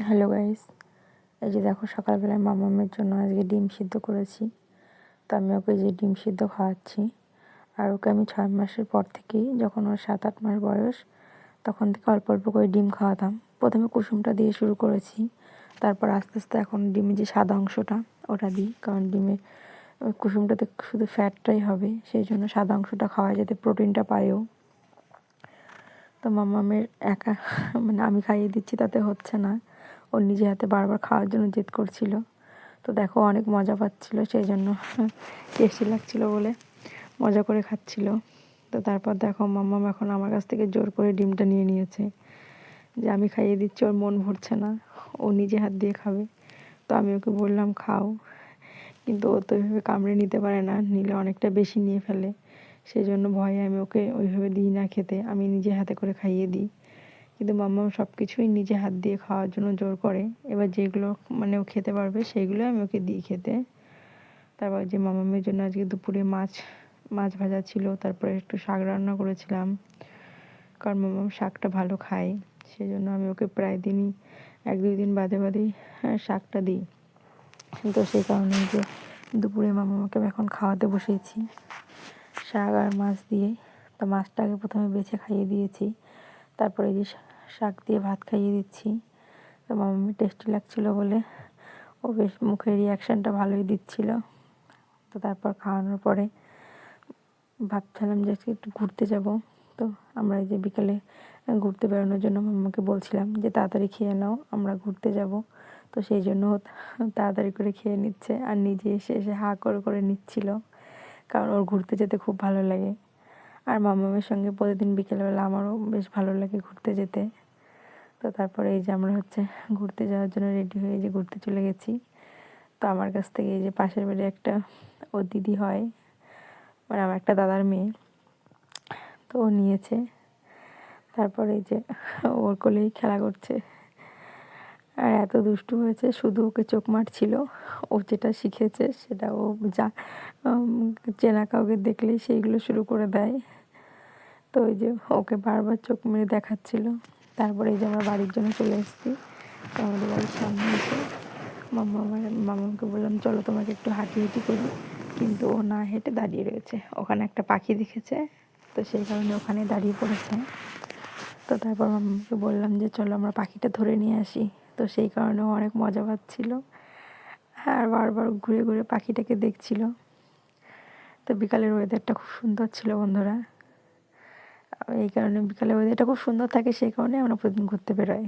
Hello guys, এই যে দেখো সকালবেলায় মামামের জন্য আজকে ডিম সিদ্ধ করেছি। তো আমি ওকে যে ডিম সিদ্ধ খাওয়াচ্ছি। আর ওকে আমি 6 মাসের পর থেকেই, যখন ওর 7-8 মাস বয়স, তখন থেকে অল্প অল্প করে ডিম খাওয়াতাম। প্রথমে কুসুমটা দিয়ে শুরু করেছি, তারপর আস্তে আস্তে এখন ডিমের যে সাদা অংশটা ওটা দিই, কারণ ডিমের ওই কুসুমটাতে শুধু ফ্যাটটাই হবে, সেই জন্য সাদা অংশটা খাওয়ায় যাতে প্রোটিনটা পায়ও। তো মামামের একা মানে আমি খাইয়ে দিচ্ছি তাতে হচ্ছে না, ও নিজে হাতে বারবার খাওয়ার জন্য জেদ করছিল। তো দেখো অনেক মজা পাচ্ছিল, সেই জন্য টেস্টি লাগছিল বলে মজা করে খাচ্ছিল। তো তারপর দেখো মাম্মাম এখন আমার কাছ থেকে জোর করে ডিমটা নিয়ে নিয়েছে, যে আমি খাইয়ে দিচ্ছি, ওর মন ভরছে না, ও নিজে হাত দিয়ে খাবে। তো আমি ওকে বললাম খাও, কিন্তু ও তো ওইভাবে কামড়ে নিতে পারে না, নিলে অনেকটা বেশি নিয়ে ফেলে। সেই জন্য ভয়ে আমি ওকে ওইভাবে দিই না খেতে, আমি নিজে হাতে করে খাইয়ে দিই। কিন্তু মাম্মাম সব কিছুই নিজে হাত দিয়ে খাওয়ার জন্য জোর করে। এবার যেগুলো মানে ও খেতে পারবে সেইগুলো আমি ওকে দিই খেতে। তারপর যে মামামের জন্য আজকে দুপুরে মাছ ভাজা ছিল, তারপরে একটু শাক রান্না করেছিলাম, কারণ মামাম শাকটা ভালো খায়। সেই জন্য আমি ওকে প্রায় দিনই 1-2 দিন বাদে বাদেই শাকটা দিই। তো সেই কারণে যে দুপুরে মামাকে আমি এখন খাওয়াতে বসিয়েছি শাক আর মাছ দিয়ে। তো মাছটাকে প্রথমে বেছে খাইয়ে দিয়েছি, তারপরে যে শাক দিয়ে ভাত খাইয়ে দিচ্ছি। তো মামামি টেস্টি লাগছিলো বলে ও বেশ মুখের রিয়াকশানটা ভালোই দিচ্ছিল। তো তারপর খাওয়ানোর পরে ভাবছিলাম যে আজকে একটু ঘুরতে যাব। তো আমরা এই যে বিকালে ঘুরতে বেরোনোর জন্য মাম্মাকে বলছিলাম যে তাড়াতাড়ি খেয়ে নাও, আমরা ঘুরতে যাব। তো সেই জন্য তাড়াতাড়ি করে খেয়ে নিচ্ছে, আর নিজে এসে এসে হাঁ করে করে নিচ্ছিল, কারণ ওর ঘুরতে যেতে খুব ভালো লাগে। আর মামামের সঙ্গে প্রতিদিন বিকেলবেলা আমারও বেশ ভালো লাগে ঘুরতে যেতে। তো তারপরে এই যে আমরা ঘুরতে যাওয়ার জন্য রেডি হয়ে যে ঘুরতে চলে গেছি। তো আমার কাছ থেকে এই যে পাশের বাড়ি একটা ও দিদি হয়, মানে আমার একটা দাদার মেয়ে, তো ও নিয়েছে। তারপরে এই যে ওর কোলেই খেলা করছে, আর এত দুষ্টু হয়েছে, শুধু ওকে চোখ মারছিল। ও যেটা শিখেছে সেটা ও যা চেনা কাউকে দেখলেই সেইগুলো শুরু করে দেয়। তো ওই যে ওকে বারবার চোখ মেরে দেখাচ্ছিল। তারপরে এই যে আমরা বাড়ির জন্য চলে এসেছি। তো আমাদের বাড়ির সামনে এসে মামাকে বললাম চলো তোমাকে একটু হাঁটি করি, কিন্তু ও না হেঁটে দাঁড়িয়ে রয়েছে। ওখানে একটা পাখি দেখেছে, তো সেই কারণে ওখানে দাঁড়িয়ে পড়েছে। তো তারপর মামাকে বললাম যে চলো আমরা পাখিটা ধরে নিয়ে আসি। তো সেই কারণেও অনেক মজা পাচ্ছিল, আর বারবার ঘুরে ঘুরে পাখিটাকে দেখছিল। তো বিকালের ওয়েদারটা খুব সুন্দর ছিল বন্ধুরা। এই কারণে বিকালের ওয়েদারটা খুব সুন্দর থাকে, সেই কারণে আমরা প্রতিদিন ঘুরতে বেরোই।